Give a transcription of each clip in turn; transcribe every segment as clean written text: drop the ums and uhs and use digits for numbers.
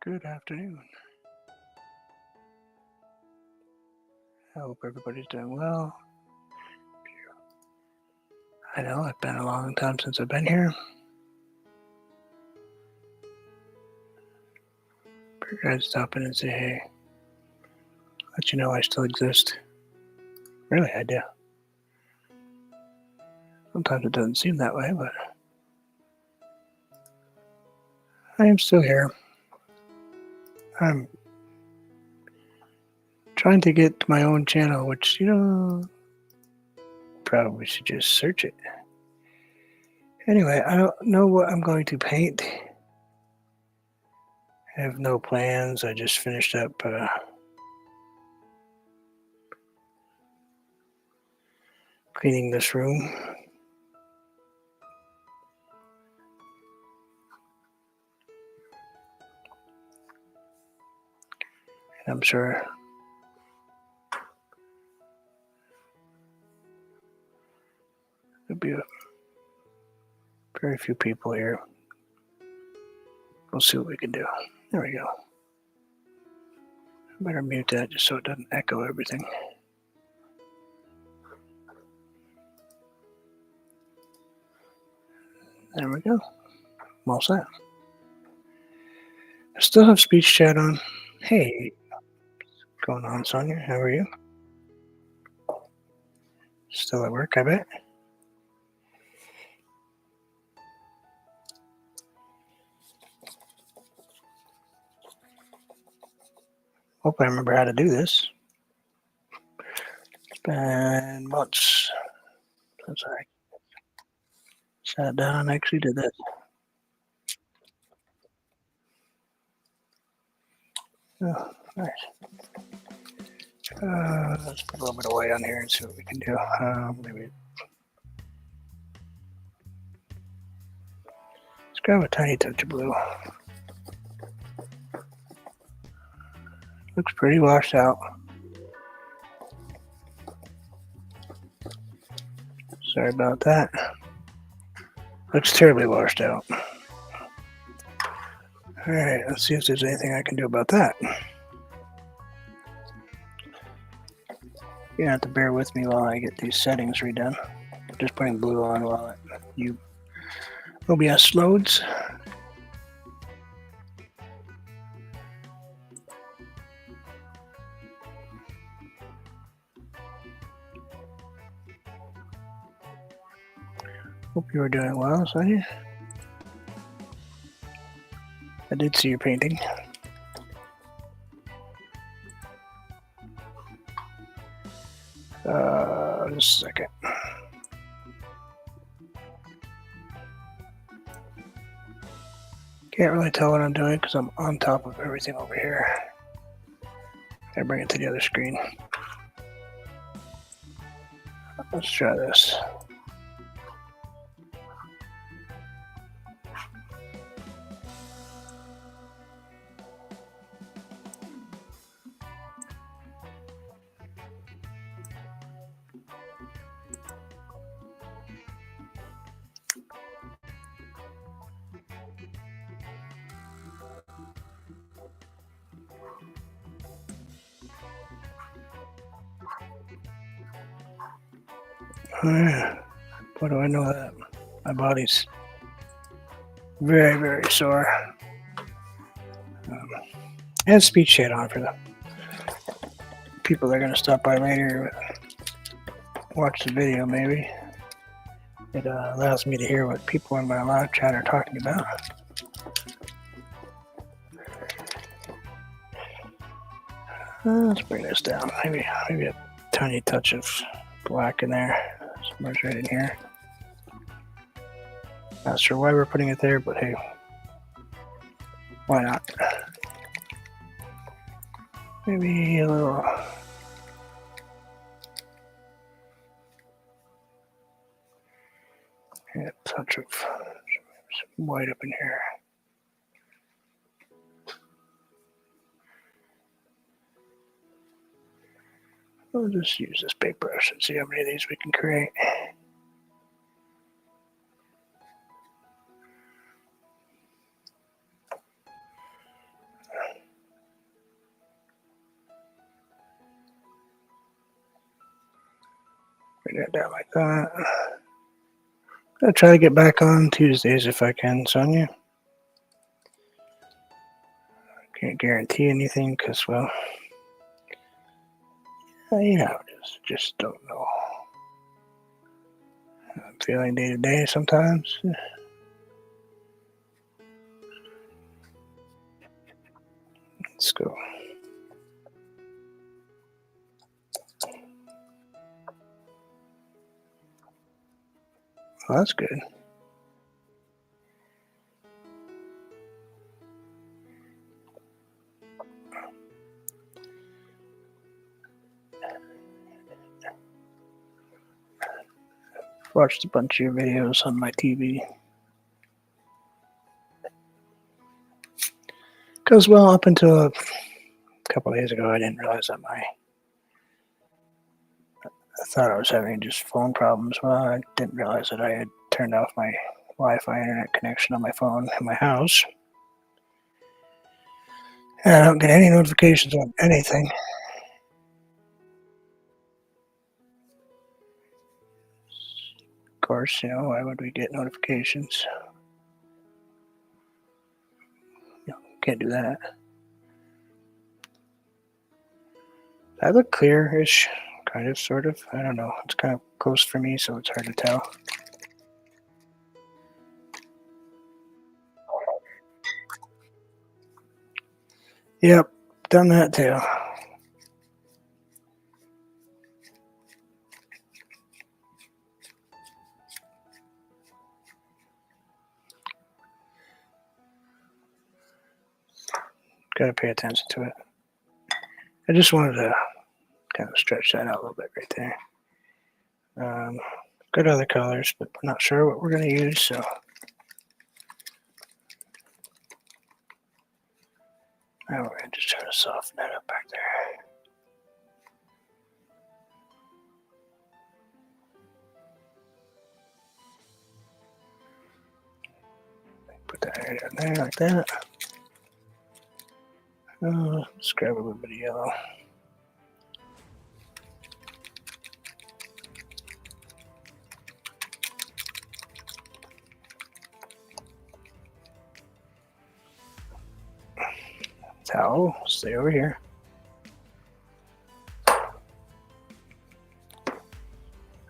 Good afternoon. I hope everybody's doing well. I know it's been a long time since I've been here. Figured I'd stop in and say hey. Let you know I still exist. Really, I do. Sometimes it doesn't seem that way, but I am still here. I'm trying to get to my own channel, which, probably should just search it. Anyway, I don't know what I'm going to paint. I have no plans. I just finished up cleaning this room. And I'm sure there'll be very few people here. We'll see what we can do. There we go. I better mute that just so it doesn't echo everything. There we go. I'm all set. I still have speech chat on. Hey, what's going on, Sonia? How are you? Still at work, I bet. Hope I remember how to do this. It's been months since I sat down and actually did this. Oh, nice. Let's put a little bit of white on here and see what we can do. Maybe let's grab a tiny touch of blue. Looks pretty washed out. Sorry about that. Looks terribly washed out. All right, let's see if there's anything I can do about that. You're gonna have to bear with me while I get these settings redone. Just putting blue on while OBS loads. Hope you are doing well, Sonia. I did see your painting. Just a second. Can't really tell what I'm doing because I'm on top of everything over here. Gotta bring it to the other screen. Let's try this. What do I know that my body's Very, very sore. And speech chat on for the people that are going to stop by later, watch the video maybe. It allows me to hear what people in my live chat are talking about. Let's bring this down. Maybe a tiny touch of black in there. Smudge right in here. Not sure why we're putting it there, but hey, why not? Maybe a little. A touch of some white up in here. We'll just use this paintbrush and see how many of these we can create. Bring that down like that. I'll try to get back on Tuesdays if I can, Sonia. Can't guarantee anything because, well, you know how it is. Just don't know. I'm feeling day to day sometimes. Let's go. Well, that's good. Watched a bunch of your videos on my TV. Because, well, up until a couple of days ago, I didn't realize that I thought I was having just phone problems. Well, I didn't realize that I had turned off my Wi-Fi internet connection on my phone in my house. And I don't get any notifications on anything. Of course, you know, why would we get notifications? You know, can't do that. I look clear-ish, kind of, sort of. I don't know. It's kind of close for me, so it's hard to tell. Yep, done that too. Gotta pay attention to it. I just wanted to kind of stretch that out a little bit right there. Good other colors, but we're not sure what we're going to use, so. Now we're going to just try to soften that up back there. Put that area down there like that. Let's grab a little bit of yellow. Towel, stay over here.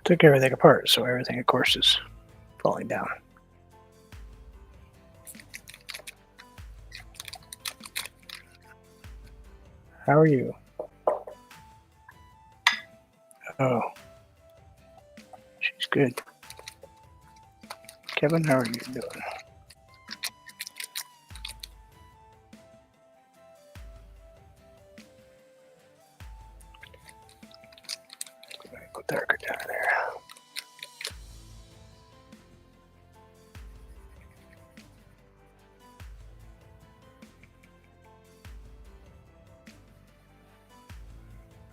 Took everything apart, so everything, of course, is falling down. How are you? Oh, she's good. Kevin, how are you doing? Put darker down there.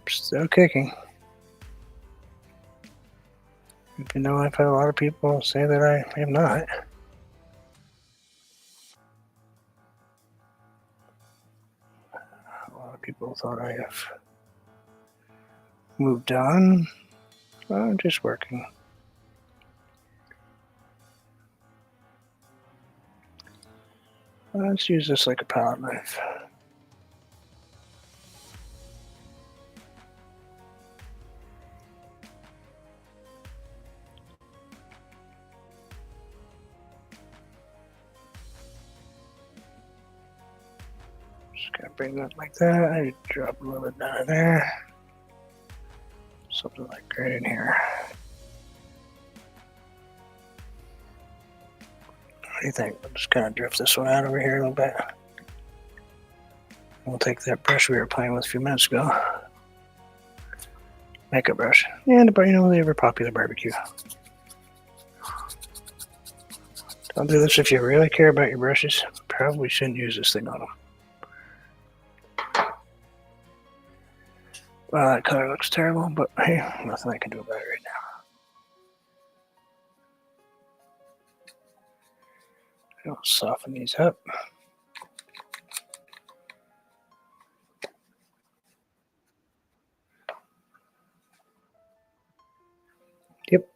Still kicking. Even though I've had a lot of people say that I am not. A lot of people thought I have moved on. Well, I'm just working. Let's use this like a palette knife. Just gonna bring that like that. I drop a little bit down in there. Something like right in here. What do you think? I'll just kind of drift this one out over here a little bit. We'll take that brush we were playing with a few minutes ago. Makeup brush. And you know, the ever popular barbecue. Don't do this if you really care about your brushes. Probably shouldn't use this thing on them. Well, that color looks terrible, but hey, nothing I can do about it right now. I'll soften these up. Yep.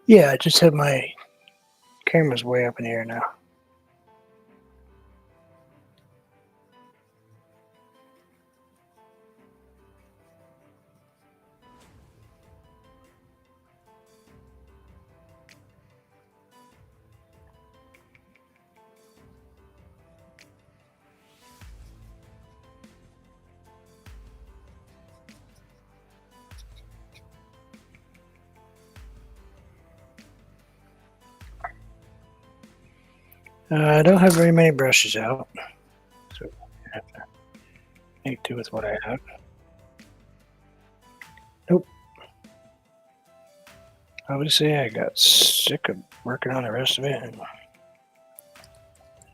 Yeah, I just have my camera's way up in the air now. I don't have very many brushes out, so I have to make do with what I have. Nope. Obviously, I got sick of working on the rest of it and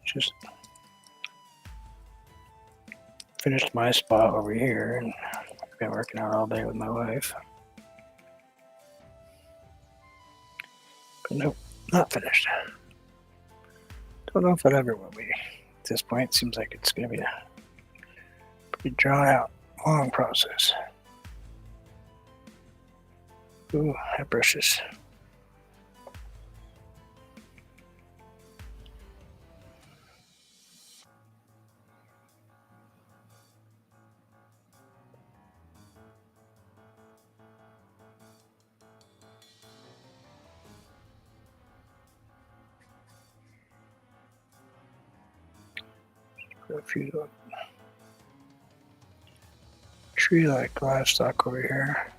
just finished my spot over here, and I've been working out all day with my wife. But nope, not finished. Don't know if it ever will be. At this point, it seems like it's going to be a pretty drawn out, long process. Ooh, that brushes. Put a few tree like livestock over here.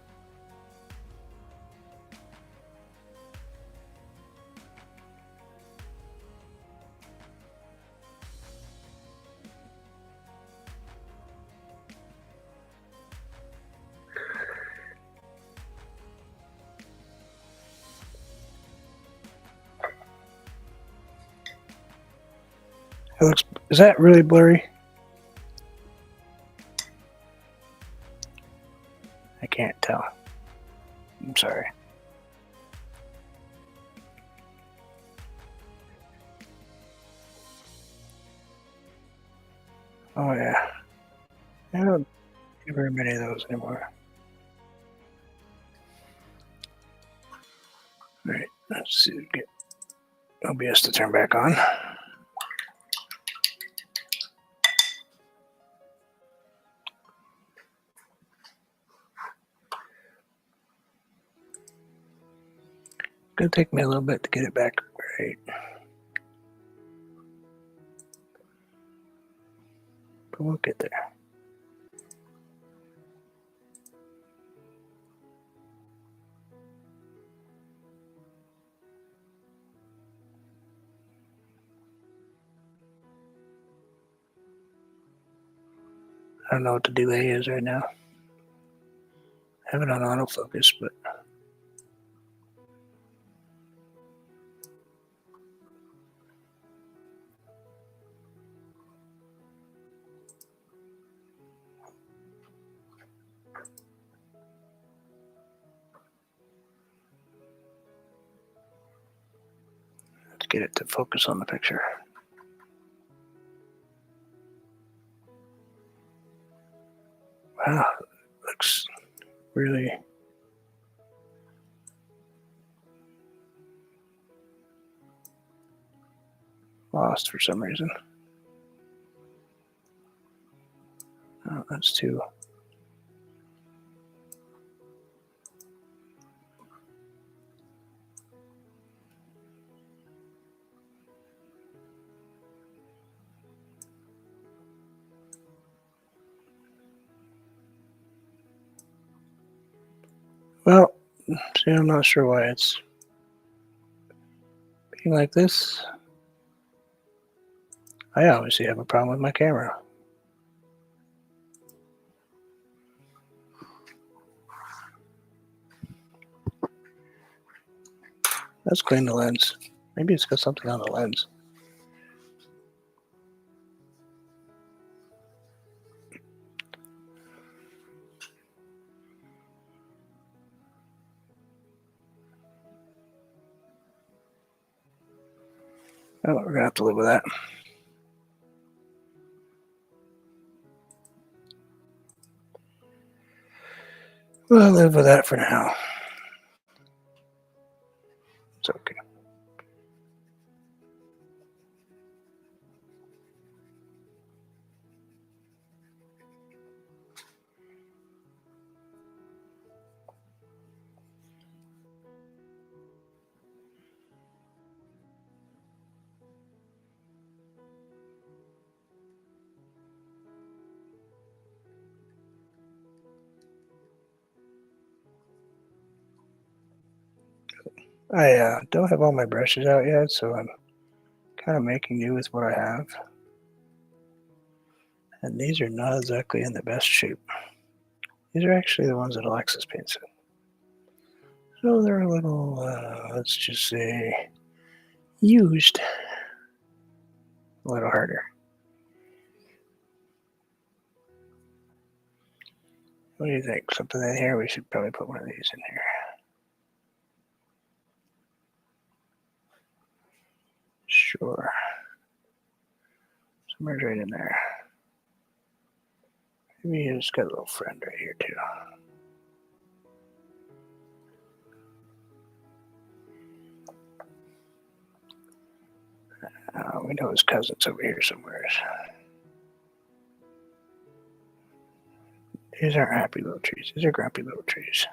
It looks, is that really blurry? I can't tell. I'm sorry. Oh yeah. I don't do very many of those anymore. Alright, let's see, get OBS to turn back on. Gonna take me a little bit to get it back right. But we'll get there. I don't know what the delay is right now. I have it on autofocus, but let's get it to focus on the picture. Wow, looks really lost for some reason. Oh, that's two. Well, see, I'm not sure why it's being like this. I obviously have a problem with my camera. Let's clean the lens. Maybe it's got something on the lens. Oh, we're gonna have to live with that. We'll live with that for now. It's okay. I don't have all my brushes out yet, so I'm kind of making do with what I have. And these are not exactly in the best shape. These are actually the ones that Alexis painted. So they're a little, let's just say, used a little harder. What do you think? Something in here? We should probably put one of these in here. Sure. Somewhere's right in there. Maybe it's got a little friend right here too. We know his cousin's over here somewhere. These aren't happy little trees. These are grumpy little trees.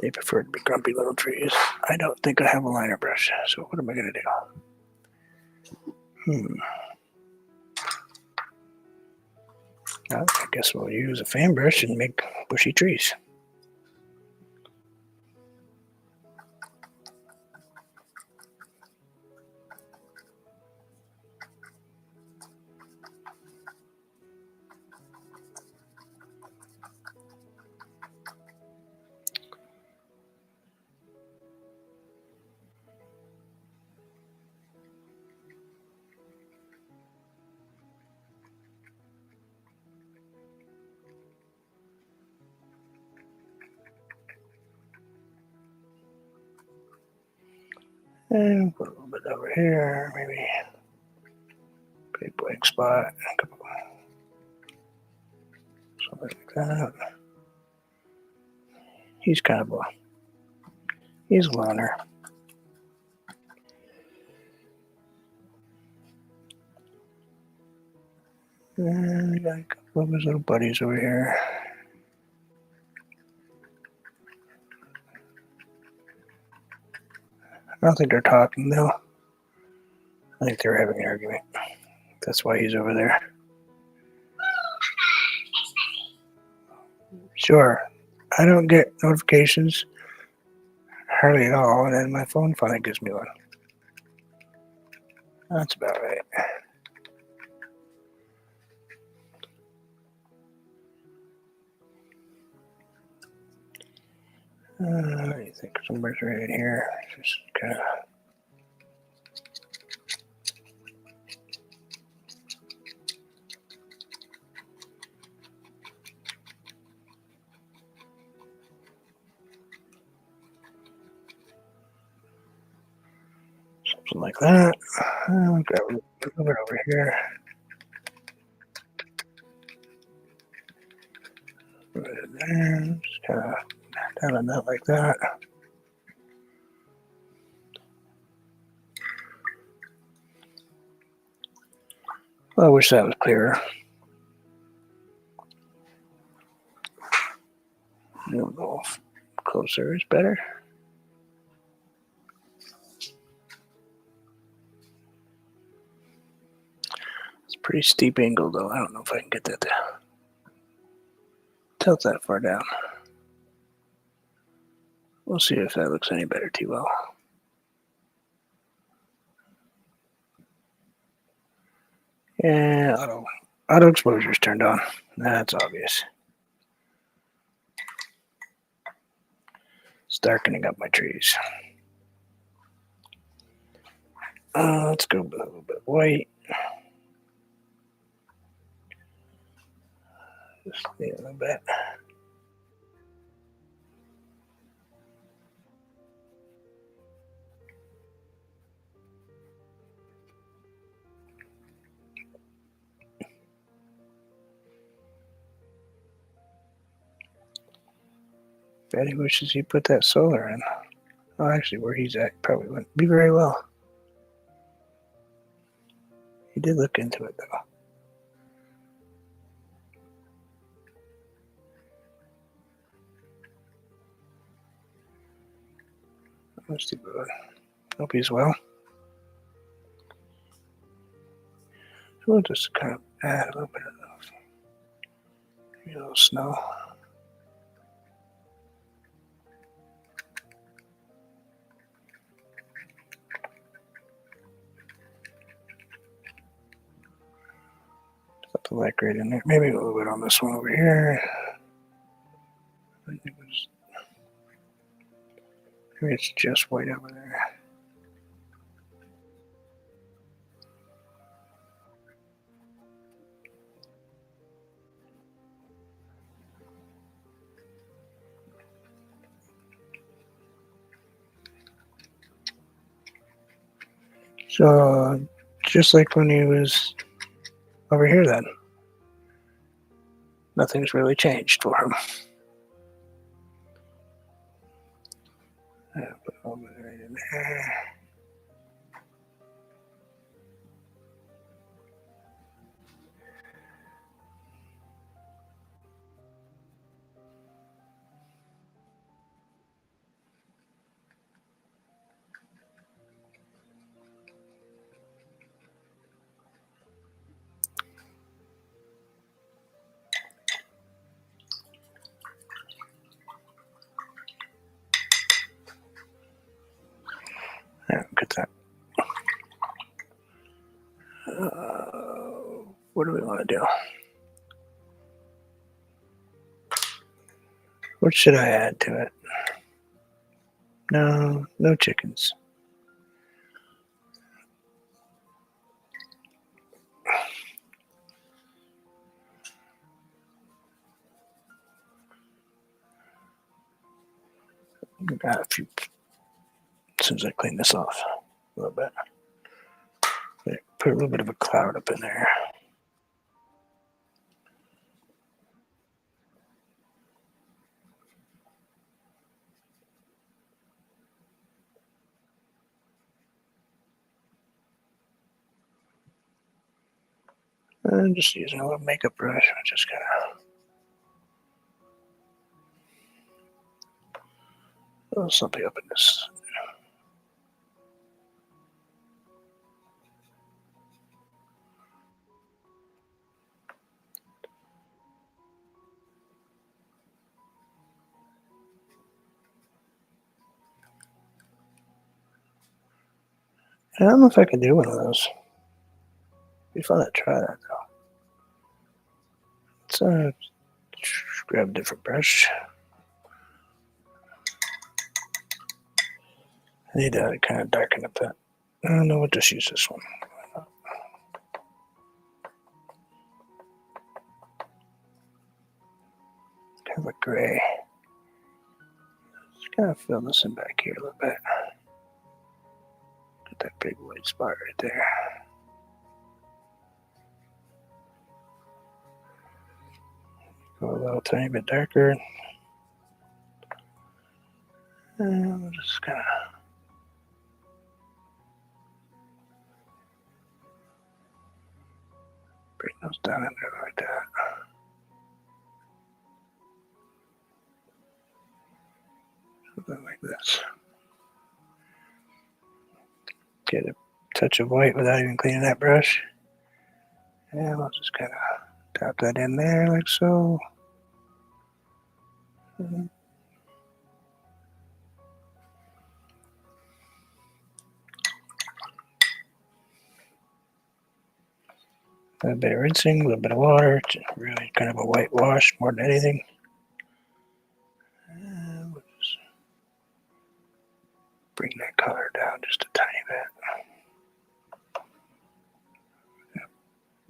They prefer to be grumpy little trees. I don't think I have a liner brush, so what am I going to do? I guess we'll use a fan brush and make bushy trees. And put a little bit over here, maybe big blank spot, a couple, something like that. He's kind of he's a loner. And we got a couple of his little buddies over here. I don't think they're talking though. I think they're having an argument. That's why he's over there. Sure. I don't get notifications hardly at all, and then my phone finally gives me one. That's about right. I think somewhere's right in here. Just kind of. Something like that. I'll grab it over here. Just kind of down on that like that. Well, I wish that was clearer. I don't know if closer is better. It's a pretty steep angle, though. I don't know if I can get that to tilt that far down. We'll see if that looks any better, T-Well. Yeah, auto exposure's turned on. That's obvious. It's darkening up my trees. Let's go with a little bit white. Just need a little bit. Betty wishes he put that solar in. Oh, actually, where he's at probably wouldn't be very well. He did look into it, though. Let's do good. Hope he's well. So we'll just kind of add a little bit of maybe a little snow. Something like right in there. Maybe a little bit on this one over here. Maybe it's just white over there. So, just like when he was over here then. Nothing's really changed for him. Put a little bit right in there. Yeah, get that. What do we want to do? What should I add to it? No chickens. Got a few. As soon as I clean this off a little bit, put a little bit of a cloud up in there. I'm just using a little makeup brush. I'm just gonna throw something up in this. I don't know if I can do one of those. It'd be fun to try that though. Let's grab a different brush. I need to kind of darken up that. I don't know, we'll just use this one. Kind of a gray. Just kind of fill this in back here a little bit. Get that big white spot right there. Go Go a little tiny bit darker. And we'll just kind of bring those down in there like that. Something like this. Get a touch of white without even cleaning that brush. And I'll just kind of tap that in there like so. A bit of rinsing, a little bit of water, it's really kind of a white wash more than anything. And we'll just bring that color down just a tiny bit.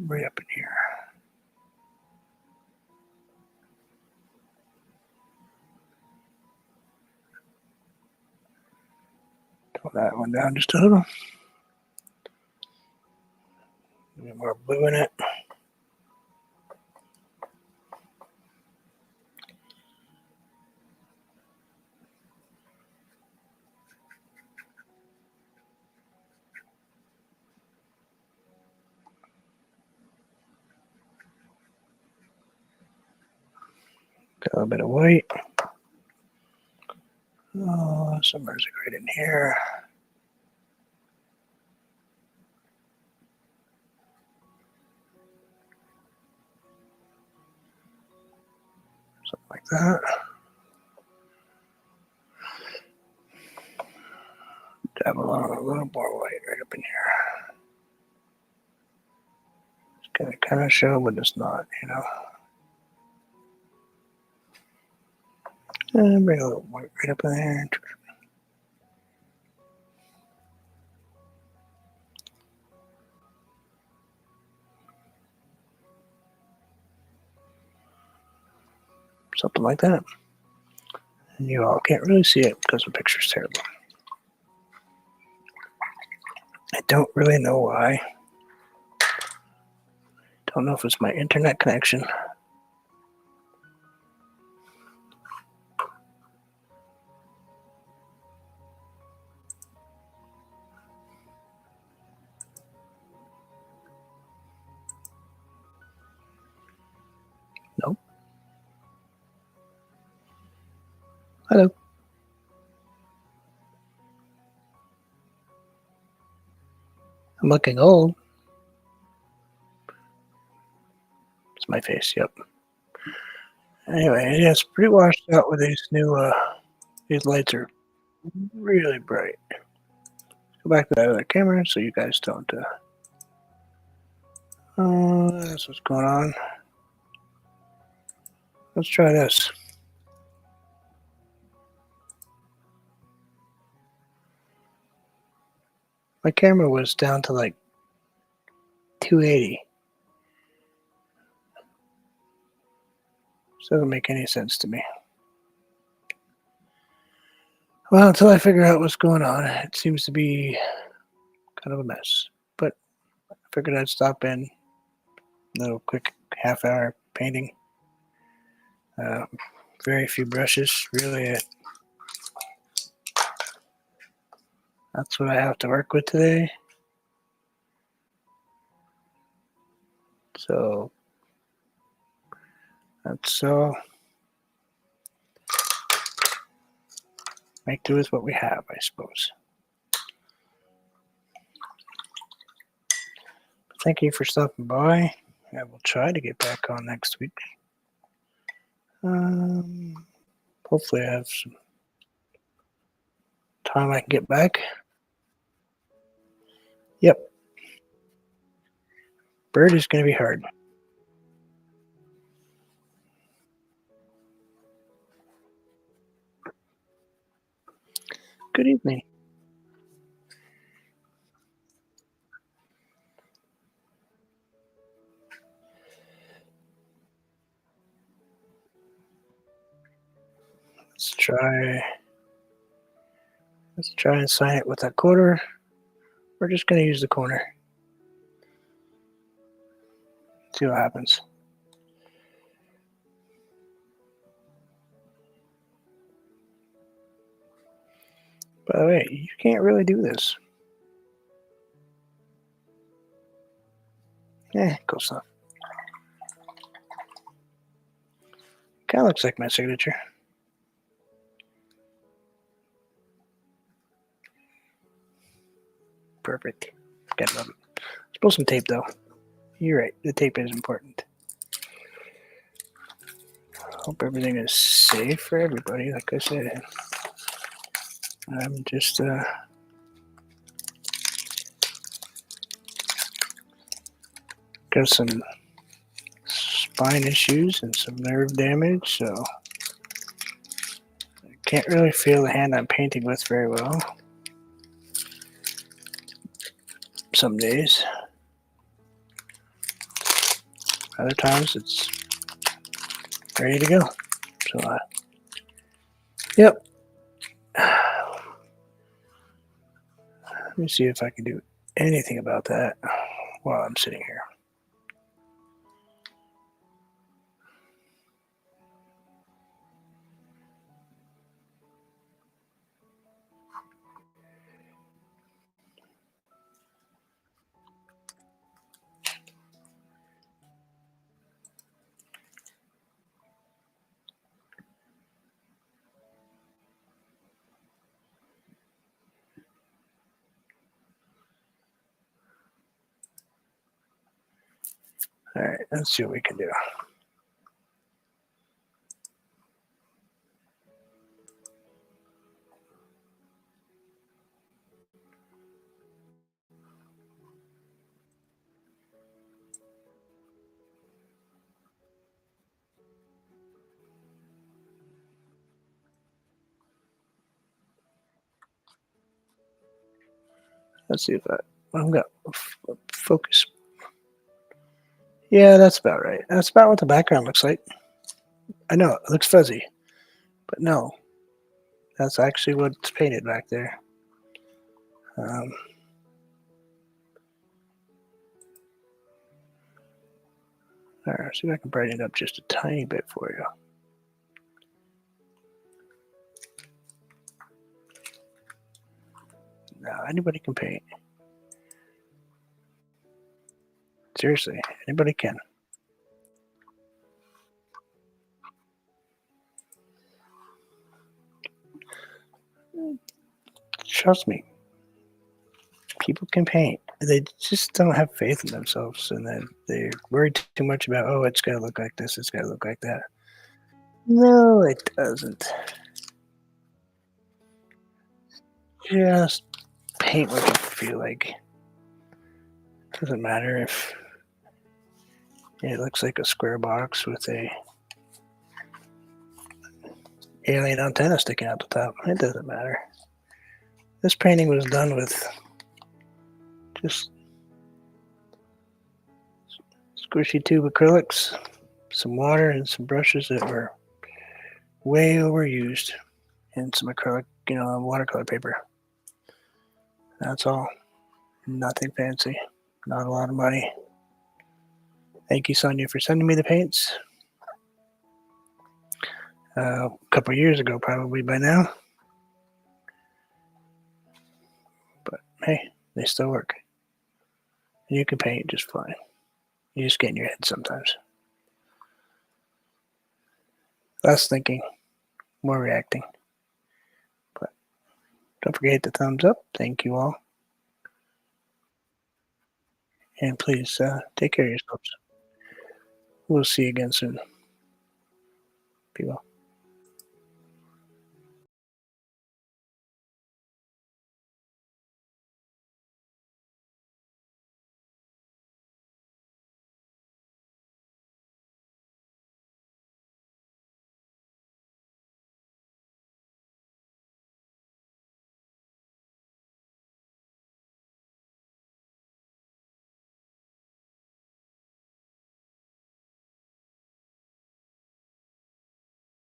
Right up in here. Tone that one down just a little. A bit more blue in it. Got a little bit of white. Oh, somewhere's right in here. Something like that. Dab along a little more white right up in here. It's gonna kind of show, but it's not, you know. And bring a little white right up in there. Something like that. And you all can't really see it because the picture's terrible. I don't really know why. Don't know if it's my internet connection. Nope. Hello. I'm looking old. It's my face, yep. Anyway, yeah, it's pretty washed out with these new, these lights are really bright. Go back to that other camera so you guys don't, that's what's going on. Let's try this. My camera was down to like 280. This doesn't make any sense to me. Well, until I figure out what's going on, it seems to be kind of a mess. But I figured I'd stop in, a little quick half-hour painting. Very few brushes, really. That's what I have to work with today. So that's all. Make do with what we have, I suppose. Thank you for stopping by. I will try to get back on next week. Hopefully I have some time I can get back. Yep. Bird is going to be hard. Good evening. Let's try and sign it with that quarter. We're just going to use the corner. See what happens. By the way, you can't really do this. Cool stuff. Kind of looks like my signature. Perfect. Got it. Let's pull some tape, though. You're right. The tape is important. Hope everything is safe for everybody. Like I said, I'm just got some spine issues and some nerve damage, so I can't really feel the hand I'm painting with very well. Some days. Other times it's ready to go. So, yep. Let me see if I can do anything about that while I'm sitting here. All right, let's see what we can do. Let's see if I'm got focus. Yeah, that's about right. That's about what the background looks like. I know it looks fuzzy, but no, that's actually what's painted back there. All right, see if I can brighten it up just a tiny bit for you. Now, anybody can paint. Seriously, anybody can. Trust me, people can paint. They just don't have faith in themselves, and then they're worried too much about, oh, it's got to look like this, it's got to look like that. No, it doesn't. Just paint what you feel like. Doesn't matter if it looks like a square box with a alien antenna sticking out the top. It doesn't matter. This painting was done with just squishy tube acrylics, some water, and some brushes that were way overused, and some acrylic, watercolor paper. That's all. Nothing fancy. Not a lot of money. Thank you, Sonia, for sending me the paints. A couple years ago, probably by now. But hey, they still work. You can paint just fine. You just get in your head sometimes. Less thinking, more reacting. But don't forget the thumbs up. Thank you all. And please take care of yourselves. We'll see you again soon. Be well.